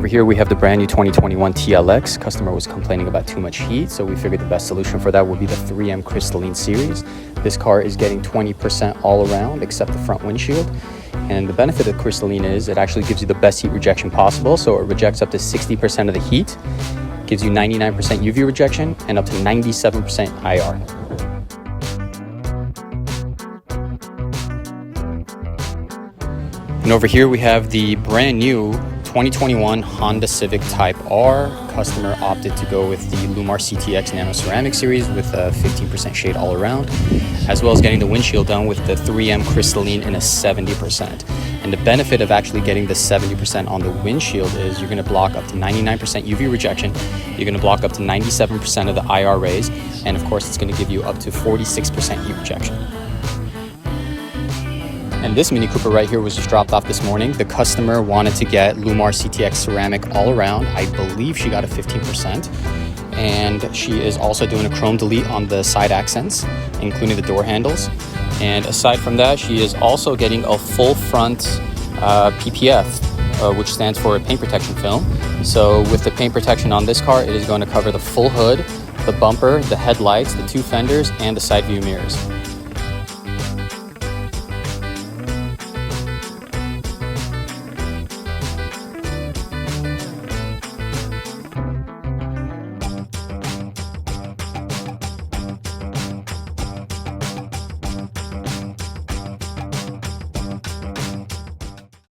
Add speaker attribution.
Speaker 1: here we have the brand new 2021 TLX. Customer was complaining about too much heat, so we figured the best solution for that would be the 3M Crystalline series. This car is getting 20% all around except the front windshield. And the benefit of Crystalline is it actually gives you the best heat rejection possible. So it rejects up to 60% of the heat, gives you 99% UV rejection, and up to 97% IR. And over here we have the brand new 2021 Honda Civic Type R. Customer opted to go with the Lumar CTX Nano Ceramic series with a 15% shade all around, as well as getting the windshield done with the 3M Crystalline in a 70%. And the benefit of actually getting the 70% on the windshield is you're going to block up to 99% UV rejection, you're going to block up to 97% of the IR rays, and of course it's going to give you up to 46% heat rejection. And this Mini Cooper right here was just dropped off this morning. The customer wanted to get Lumar CTX Ceramic all around. I believe she got a 15%. And she is also doing a chrome delete on the side accents, including the door handles. And aside from that, she is also getting a full front PPF, which stands for paint protection film. So with the paint protection on this car, it is going to cover the full hood, the bumper, the headlights, the two fenders, and the side view mirrors.